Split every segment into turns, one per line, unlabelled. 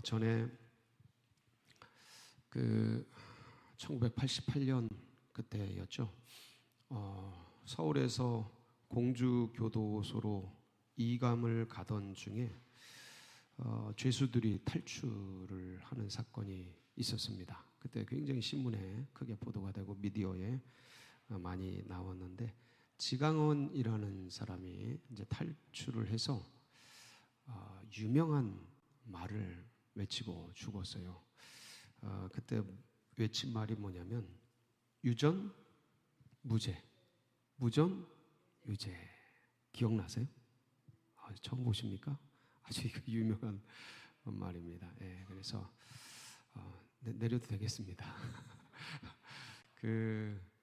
전에 1988년 그때였죠. 서울에서 공주교도소로 이감을 가던 중에 죄수들이 탈출을 하는 사건이 있었습니다. 그때 굉장히 신문에 크게 보도가 되고 미디어에 많이 나왔는데, 지강원이라는 사람이 이제 탈출을 해서 유명한 말을 외치고 죽었어요. 그때 외친 말이 뭐냐면 유전 무죄, 무전 유죄. 기억나세요? 처음 보십니까? 아주 유명한 말입니다. 그래서 내려도 되겠습니다.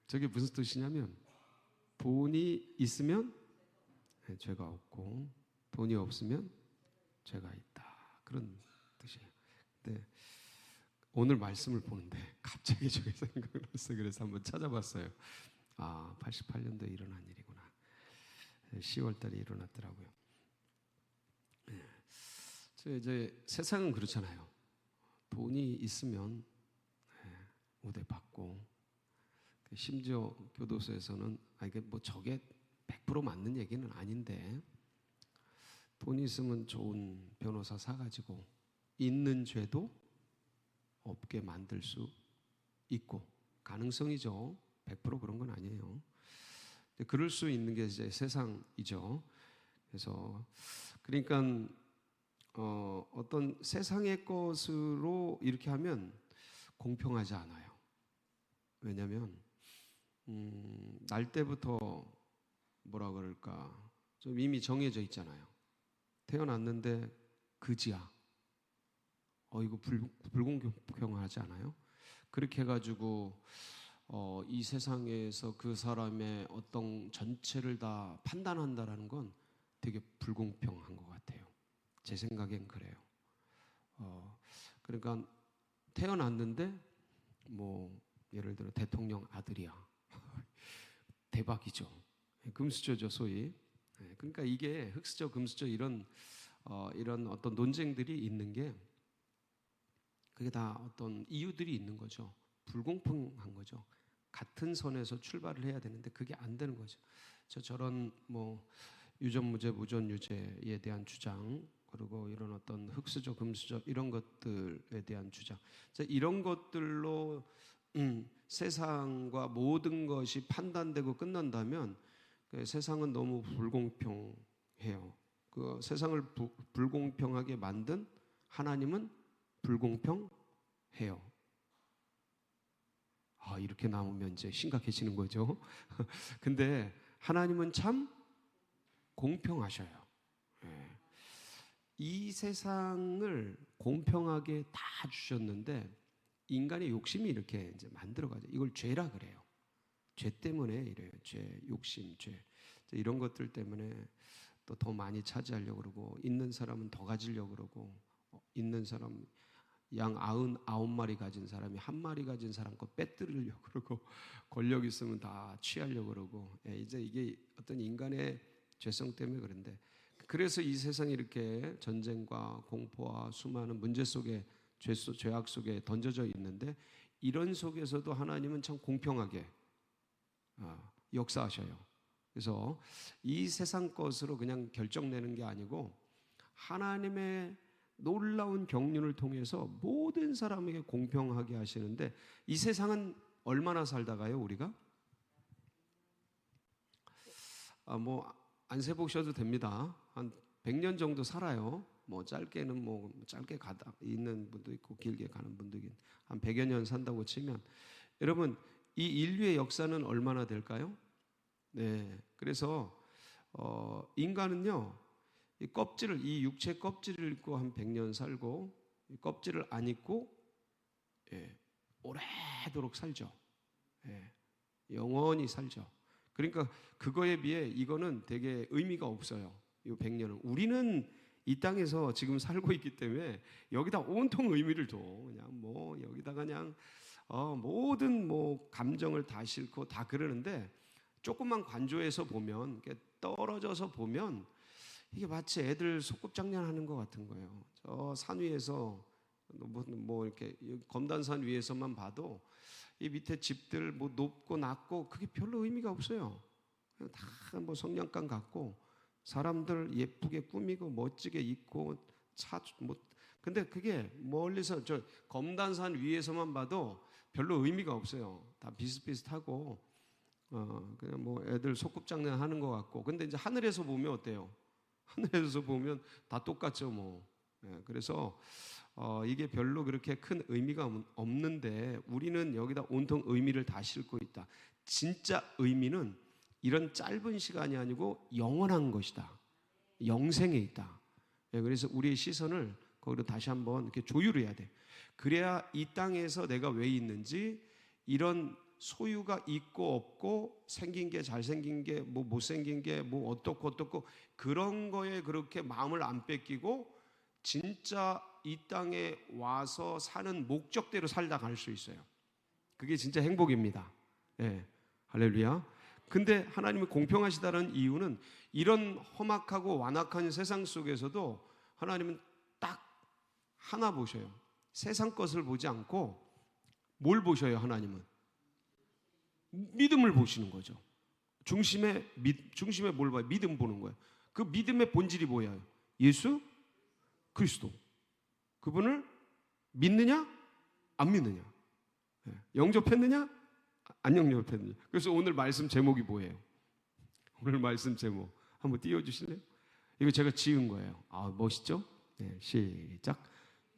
저게 무슨 뜻이냐면, 돈이 있으면 죄가 없고 돈이 없으면 죄가 있다, 그런 뜻이에요. 근데 오늘 말씀을 보는데 갑자기 저게 생각났어요. 그래서 한번 찾아봤어요. 88년도에 일어난 일이구나. 10월 달에 일어났더라고요. 이제 세상은 그렇잖아요. 돈이 있으면 우대 받고, 심지어 교도소에서는 이게 뭐 저게 100% 맞는 얘기는 아닌데, 돈이 있으면 좋은 변호사 사가지고 있는 죄도 없게 만들 수 있고, 가능성이죠. 100% 그런 건 아니에요. 그럴 수 있는 게 이제 세상이죠. 그래서 그러니까 어떤 세상의 것으로 이렇게 하면 공평하지 않아요. 왜냐하면 날 때부터 뭐라 그럴까, 좀 이미 정해져 있잖아요. 태어났는데 그지야. 이거 불공평하지 않아요? 그렇게 해가지고 이 세상에서 그 사람의 어떤 전체를 다 판단한다라는 건 되게 불공평한 것 같아요. 제 생각엔 그래요. 그러니까 태어났는데 뭐 예를 들어 대통령 아들이야. 대박이죠. 금수저죠, 소위. 그러니까 이게 흑수저, 금수저 이런 어떤 논쟁들이 있는 게, 그게 다 어떤 이유들이 있는 거죠. 불공평한 거죠. 같은 선에서 출발을 해야 되는데 그게 안 되는 거죠. 저런 뭐 유전무죄, 무전유죄에 대한 주장, 그리고 이런 어떤 흑수저, 금수저 이런 것들에 대한 주장, 이런 것들로 세상과 모든 것이 판단되고 끝난다면 세상은 너무 불공평해요. 그 세상을 불공평하게 만든 하나님은 불공평해요. 이렇게 나오면 이제 심각해지는 거죠. 근데 하나님은 참 공평하셔요. 이 세상을 공평하게 다 주셨는데 인간의 욕심이 이렇게 이제 만들어가죠. 이걸 죄라 그래요. 죄 때문에 이래요. 죄, 욕심, 죄. 이런 것들 때문에 또 더 많이 차지하려고 그러고, 있는 사람은 더 가지려고 그러고, 있는 사람 양 99마리 가진 사람이 1마리 가진 사람 거 빼뜨리려고 그러고, 권력 있으면 다 취하려고 그러고, 이제 이게 어떤 인간의 죄성 때문에 그런데, 그래서 이 세상이 이렇게 전쟁과 공포와 수많은 문제 속에, 죄악 속에 던져져 있는데, 이런 속에서도 하나님은 참 공평하게 역사하셔요. 그래서 이 세상 것으로 그냥 결정내는 게 아니고, 하나님의 놀라운 경륜을 통해서 모든 사람에게 공평하게 하시는데, 이 세상은 얼마나 살다가요, 우리가? 뭐 안 세보셔도 됩니다. 한 100년 정도 살아요. 뭐 짧게는 뭐 짧게 가다 있는 분도 있고 길게 가는 분도 있고, 한 100여 년 산다고 치면, 여러분 이 인류의 역사는 얼마나 될까요? 그래서 인간은요, 이 껍질을, 이 육체 껍질을 입고 한 100년 살고, 이 껍질을 안 입고 오래도록 살죠. 영원히 살죠. 그러니까 그거에 비해 이거는 되게 의미가 없어요. 이 100년은 우리는 이 땅에서 지금 살고 있기 때문에 여기다 온통 의미를 줘. 그냥 뭐 여기다가 그냥 모든 뭐 감정을 다 싣고 다 그러는데, 조금만 관조해서 보면, 떨어져서 보면 이게 마치 애들 소꿉장난하는 것 같은 거예요. 저 산 위에서 뭐 이렇게 검단산 위에서만 봐도 이 밑에 집들 뭐 높고 낮고 그게 별로 의미가 없어요. 다 뭐 성냥감 같고 사람들 예쁘게 꾸미고 멋지게 입고 차 뭐 근데 그게 멀리서 저 검단산 위에서만 봐도 별로 의미가 없어요. 다 비슷비슷하고 그냥 뭐 애들 소꿉장난 하는 것 같고. 근데 이제 하늘에서 보면 어때요? 하늘에서 보면 다 똑같죠 뭐. 그래서 이게 별로 그렇게 큰 의미가 없는데 우리는 여기다 온통 의미를 다 싣고 있다. 진짜 의미는 이런 짧은 시간이 아니고 영원한 것이다. 영생에 있다. 그래서 우리의 시선을 거기로 다시 한번 이렇게 조율해야 돼. 그래야 이 땅에서 내가 왜 있는지, 이런 소유가 있고 없고 생긴 게 잘생긴 게 뭐 못생긴 게 뭐 어떻고 그런 거에 그렇게 마음을 안 뺏기고 진짜 이 땅에 와서 사는 목적대로 살다 갈 수 있어요. 그게 진짜 행복입니다. 예, 할렐루야. 근데 하나님이 공평하시다는 이유는 이런 험악하고 완악한 세상 속에서도 하나님은 딱 하나 보셔요. 세상 것을 보지 않고 뭘 보셔요? 하나님은 믿음을 보시는 거죠. 중심에 뭘 봐요? 믿음 보는 거예요. 그 믿음의 본질이 뭐예요? 예수 그리스도. 그분을 믿느냐 안 믿느냐, 영접했느냐 안 영접했느냐. 그래서 오늘 말씀 제목이 뭐예요? 오늘 말씀 제목 한번 띄워주실래요? 이거 제가 지은 거예요. 멋있죠? 네, 시작.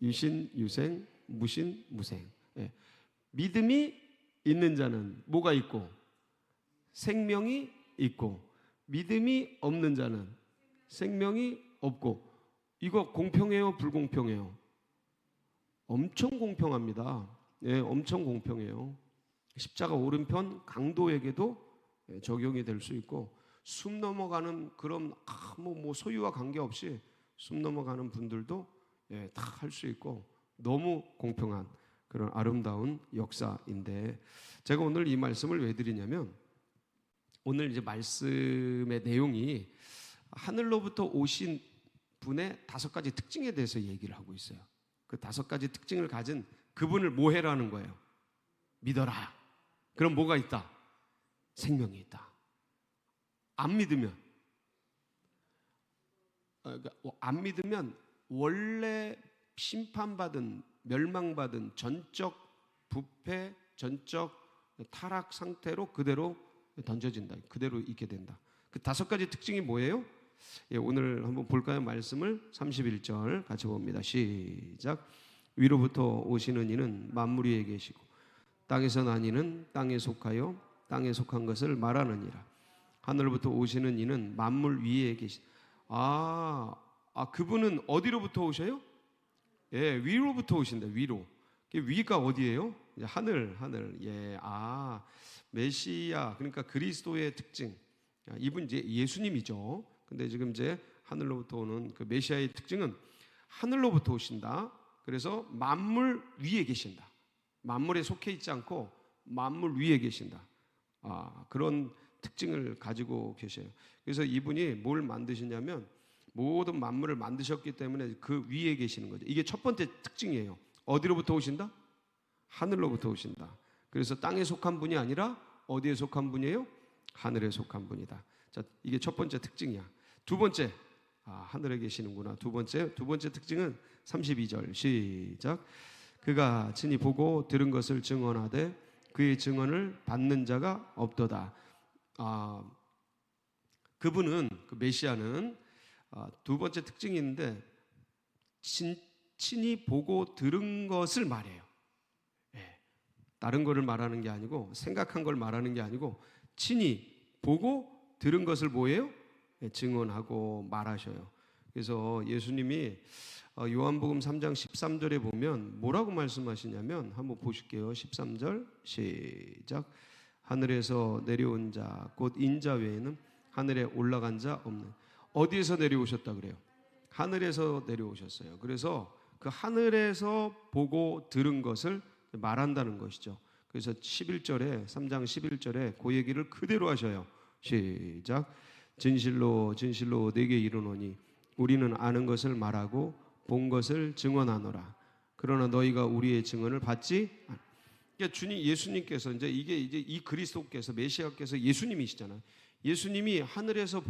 유신 유생 무신 무생. 믿음이 있는 자는 뭐가 있고? 생명이 있고, 믿음이 없는 자는 생명이 없고. 이거 공평해요? 불공평해요? 엄청 공평합니다. 엄청 공평해요. 십자가 오른편 강도에게도 적용이 될 수 있고, 숨 넘어가는 그런 뭐 소유와 관계없이 숨 넘어가는 분들도 다 할 수 있고, 너무 공평한 그런 아름다운 역사인데, 제가 오늘 이 말씀을 왜 드리냐면, 오늘 이제 말씀의 내용이 하늘로부터 오신 분의 5가지 특징에 대해서 얘기를 하고 있어요. 그 5가지 특징을 가진 그분을 뭐 해라는 거예요? 믿어라. 그럼 뭐가 있다? 생명이 있다. 안 믿으면 원래 심판받은, 멸망받은 전적 부패, 전적 타락 상태로 그대로 던져진다. 그대로 있게 된다. 그 5가지 특징이 뭐예요? 오늘 한번 볼까요? 말씀을 31절 같이 봅니다. 시작. 위로부터 오시는 이는 만물 위에 계시고 땅에서 난 이는 땅에 속하여 땅에 속한 것을 말하느니라. 하늘로부터 오시는 이는 만물 위에 계시. 그분은 어디로부터 오셔요? 위로부터 오신다. 위로. 위가 어디예요? 하늘. 메시아, 그러니까 그리스도의 특징. 이분 이제 예수님이죠. 근데 지금 이제 하늘로부터 오는 그 메시아의 특징은 하늘로부터 오신다. 그래서 만물 위에 계신다. 만물에 속해 있지 않고 만물 위에 계신다. 그런 특징을 가지고 계셔요. 그래서 이분이 뭘 만드시냐면 모든 만물을 만드셨기 때문에 그 위에 계시는 거죠. 이게 첫 번째 특징이에요. 어디로부터 오신다? 하늘로부터 오신다. 그래서 땅에 속한 분이 아니라 어디에 속한 분이에요? 하늘에 속한 분이다. 자, 이게 첫 번째 특징이야. 두 번째, 하늘에 계시는구나. 두 번째 특징은 32절 시작. 그가 친히 보고 들은 것을 증언하되 그의 증언을 받는 자가 없도다. 그분은, 그 메시아는 두 번째 특징이 있는데 친히 보고 들은 것을 말해요. 다른 거를 말하는 게 아니고, 생각한 걸 말하는 게 아니고 친히 보고 들은 것을 뭐예요? 증언하고 말하셔요. 그래서 예수님이 요한복음 3장 13절에 보면 뭐라고 말씀하시냐면, 한번 보실게요. 13절 시작. 하늘에서 내려온 자 곧 인자 외에는 하늘에 올라간 자 없는. 어디에서 내려오셨다 그래요? 하늘에서 내려오셨어요. 그래서 그 하늘에서 보고 들은 것을 말한다는 것이죠. 그래서 11절에 3장 11절에 그 얘기를 그대로 하셔요. 시작. 진실로 진실로 내게 이르노니 우리는 아는 것을 말하고 본 것을 증언하노라. 그러나 너희가 우리의 증언을 받지 않. 그러니까 예수님께서 이제 이 그리스도께서 메시아께서 예수님이시잖아요. 예수님이 하늘에서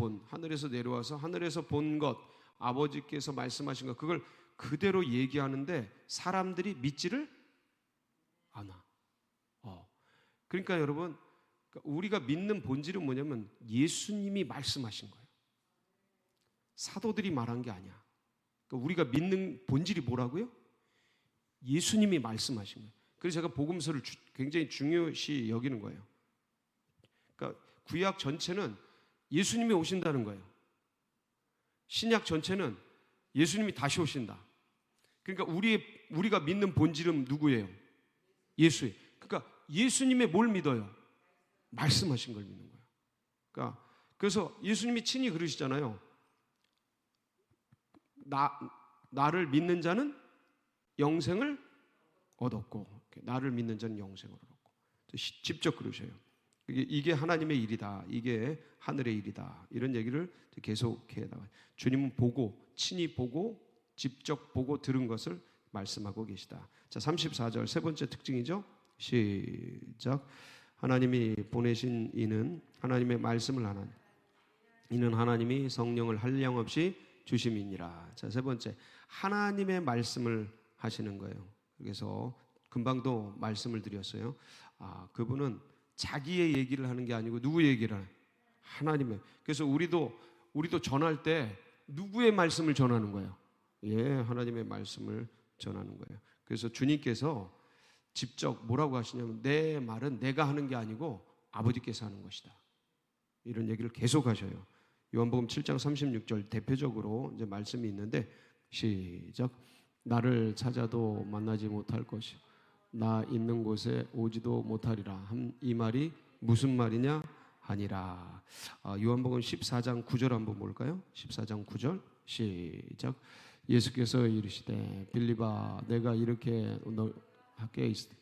내려와서 하늘에서 본 것, 아버지께서 말씀하신 것, 그걸 그대로 얘기하는데 사람들이 믿지를 않아. 그러니까 여러분, 우리가 믿는 본질은 뭐냐면 예수님이 말씀하신 거예요. 사도들이 말한 게 아니야. 그러니까 우리가 믿는 본질이 뭐라고요? 예수님이 말씀하신 거예요. 그래서 제가 복음서를 굉장히 중요시 여기는 거예요. 그러니까 구약 전체는 예수님이 오신다는 거예요. 신약 전체는 예수님이 다시 오신다. 그러니까 우리가 믿는 본질은 누구예요? 예수예요. 그러니까 예수님의 뭘 믿어요? 말씀하신 걸 믿는 거예요. 그러니까 그래서 예수님이 친히 그러시잖아요. 나를 믿는 자는 영생을 얻었고, 나를 믿는 자는 영생을 얻었고, 직접 그러셔요. 이게 하나님의 일이다. 이게 하늘의 일이다. 이런 얘기를 계속해 나가요. 주님은 친히 보고, 직접 보고 들은 것을 말씀하고 계시다. 자, 34절 세 번째 특징이죠. 시작. 하나님이 보내신 이는 하나님의 말씀을 하는 이는 하나님이 성령을 한량없이 주심이니라. 자, 세 번째, 하나님의 말씀을 하시는 거예요. 그래서 금방도 말씀을 드렸어요. 그분은 자기의 얘기를 하는 게 아니고 누구 얘기를 하는? 하나님의. 그래서 우리도 전할 때 누구의 말씀을 전하는 거예요? 하나님의 말씀을 전하는 거예요. 그래서 주님께서 직접 뭐라고 하시냐면 내 말은 내가 하는 게 아니고 아버지께서 하는 것이다. 이런 얘기를 계속 하셔요. 요한복음 7장 36절 대표적으로 이제 말씀이 있는데 시작. 나를 찾아도 만나지 못할 것이요 나 있는 곳에 오지도 못하리라. 이 말이 무슨 말이냐 하니라. 요한복음 14장 9절 한번 볼까요? 14장 9절 시작. 예수께서 이르시되 빌립아 내가 이렇게 너 학교에 있을 때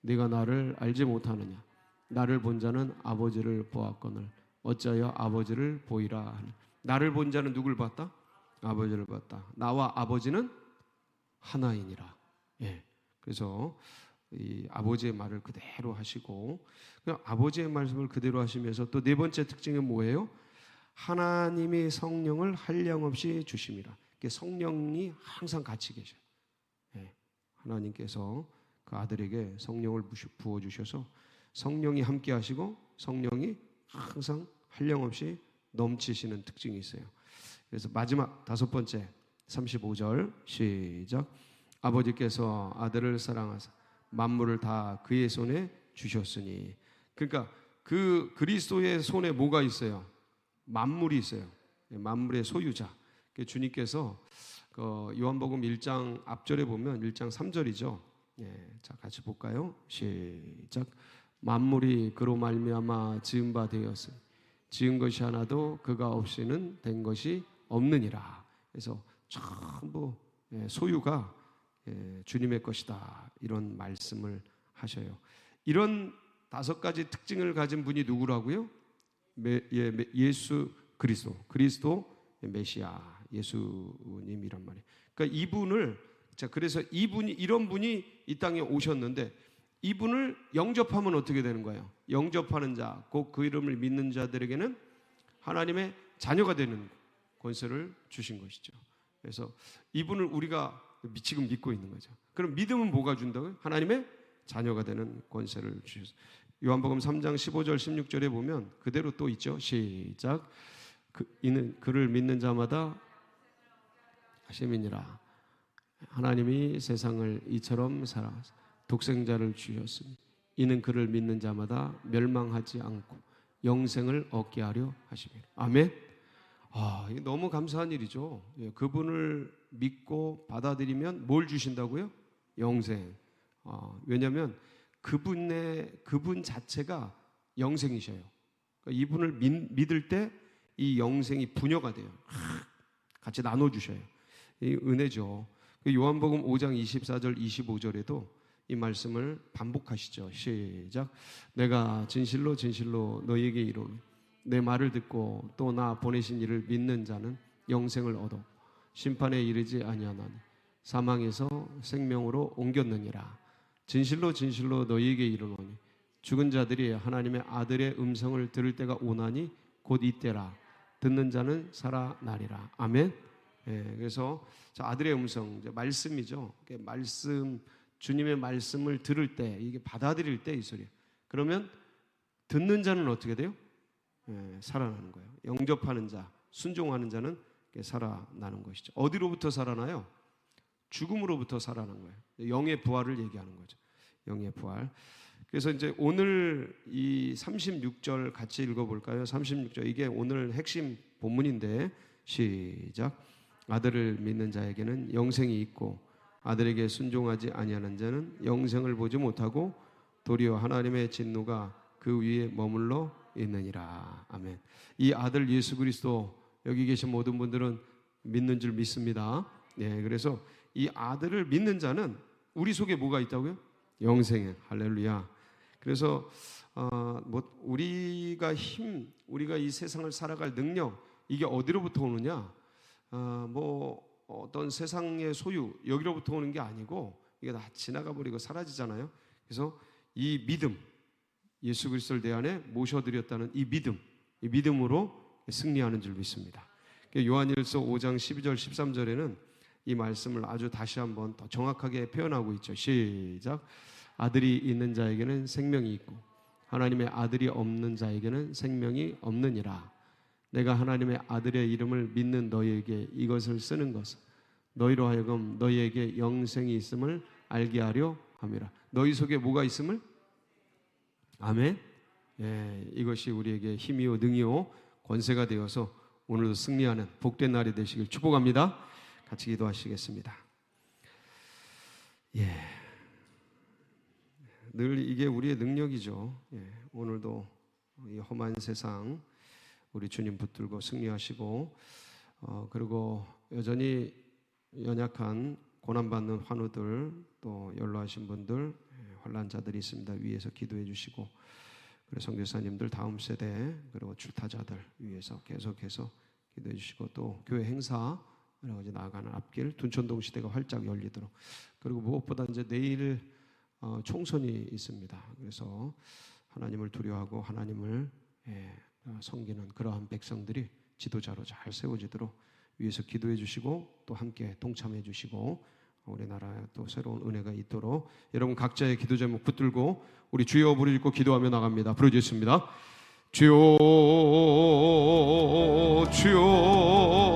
네가 나를 알지 못하느냐. 나를 본 자는 아버지를 보았거늘 어찌하여 아버지를 보이라 하니. 나를 본 자는 누굴 봤다? 아버지를 봤다. 나와 아버지는 하나이니라. 그래서 이 아버지의 말을 그대로 하시고 아버지의 말씀을 그대로 하시면서 또 네 번째 특징은 뭐예요? 하나님이 성령을 한량없이 주심이라. 성령이 항상 같이 계셔요. 하나님께서 그 아들에게 성령을 부어주셔서 성령이 함께 하시고 성령이 항상 한량없이 넘치시는 특징이 있어요. 그래서 마지막 다섯 번째 35절 시작. 아버지께서 아들을 사랑하사 만물을 다 그의 손에 주셨으니. 그러니까 그 그리스도의 손에 뭐가 있어요? 만물이 있어요. 만물의 소유자. 주님께서 요한복음 1장 앞절에 보면 1장 3절이죠. 자, 같이 볼까요? 시작. 만물이 그로 말미암아 지은 바 되었으니 지은 것이 하나도 그가 없이는 된 것이 없느니라. 그래서 전부 소유가 주님의 것이다. 이런 말씀을 하셔요. 이런 다섯 가지 특징을 가진 분이 누구라고요? 예수 그리스도 메시아 예수님이란 말이에요. 그러니까 이분을 그래서 이런 분이 이 땅에 오셨는데 이분을 영접하면 어떻게 되는 거예요? 영접하는 자, 곧 그 이름을 믿는 자들에게는 하나님의 자녀가 되는 권세를 주신 것이죠. 그래서 이분을 우리가 지금 믿고 있는 거죠. 그럼 믿음은 뭐가 준다고요? 하나님의 자녀가 되는 권세를 주셨어요. 요한복음 3장 15절 16절에 보면 그대로 또 있죠. 시작. 이는 그를 믿는 자마다 하심이니라. 하나님이 세상을 이처럼 사랑하사 독생자를 주셨으니 이는 그를 믿는 자마다 멸망하지 않고 영생을 얻게 하려 하심이라. 아멘. 이게 너무 감사한 일이죠. 그분을 믿고 받아들이면 뭘 주신다고요? 영생. 왜냐하면 그분 자체가 영생이셔요. 그러니까 이분을 믿을 때 이 영생이 분여가 돼요. 같이 나눠주셔요. 이 은혜죠. 요한복음 5장 24절 25절에도 이 말씀을 반복하시죠. 시작. 내가 진실로 진실로 너희에게 이르노니 내 말을 듣고 또 나 보내신 이를 믿는 자는 영생을 얻어 심판에 이르지 아니하나니 사망에서 생명으로 옮겼느니라. 진실로 진실로 너희에게 이르노니 죽은 자들이 하나님의 아들의 음성을 들을 때가 오나니 곧 이때라. 듣는 자는 살아나리라. 아멘. 예, 그래서 아들의 음성, 이제 말씀이죠. 말씀, 주님의 말씀을 들을 때, 이게 받아들일 때 이 소리. 그러면 듣는 자는 어떻게 돼요? 예, 살아나는 거예요. 영접하는 자, 순종하는 자는 살아나는 것이죠. 어디로부터 살아나요? 죽음으로부터 살아난 거예요. 영의 부활을 얘기하는 거죠. 영의 부활. 그래서 이제 오늘 이 36절 같이 읽어볼까요? 36절, 이게 오늘 핵심 본문인데 시작. 아들을 믿는 자에게는 영생이 있고 아들에게 순종하지 아니하는 자는 영생을 보지 못하고 도리어 하나님의 진노가 그 위에 머물러 있느니라. 아멘. 이 아들 예수 그리스도, 여기 계신 모든 분들은 믿는 줄 믿습니다. 네, 그래서 이 아들을 믿는 자는 우리 속에 뭐가 있다고요? 영생에. 할렐루야. 그래서 우리가 이 세상을 살아갈 능력, 이게 어디로부터 오느냐? 어떤 세상의 소유, 여기로부터 오는 게 아니고 이게 다 지나가 버리고 사라지잖아요. 그래서 이 믿음, 예수 그리스도를 내 안에 모셔드렸다는 이 믿음으로 승리하는 줄 믿습니다. 요한일서 5장 12절 13절에는 이 말씀을 아주 다시 한번 더 정확하게 표현하고 있죠. 시작. 아들이 있는 자에게는 생명이 있고 하나님의 아들이 없는 자에게는 생명이 없느니라. 내가 하나님의 아들의 이름을 믿는 너희에게 이것을 쓰는 것은 너희로 하여금 너희에게 영생이 있음을 알게 하려 함이라. 너희 속에 뭐가 있음을? 아멘. 예, 이것이 우리에게 힘이요 능이요 권세가 되어서 오늘도 승리하는 복된 날이 되시길 축복합니다. 같이 기도하시겠습니다. 예, 늘 이게 우리의 능력이죠. 예, 오늘도 이 험한 세상 우리 주님 붙들고 승리하시고, 그리고 여전히 연약한 고난받는 환우들, 또 연로하신 분들, 환난자들이 있습니다. 위에서 기도해 주시고, 그리고 선교사님들 다음 세대, 그리고 출타자들 위해서 계속해서 기도해 주시고, 또 교회 행사 여러 가지 나아가는 앞길 둔촌동 시대가 활짝 열리도록, 그리고 무엇보다 이제 내일 총선이 있습니다. 그래서 하나님을 두려워하고 하나님을 섬기는 그러한 백성들이 지도자로 잘 세워지도록 위해서 기도해 주시고, 또 함께 동참해 주시고, 우리나라에 또 새로운 은혜가 있도록 여러분 각자의 기도 제목 붙들고 우리 주여 부르짖고 기도하며 나갑니다. 부르짖습니다. 주여 주여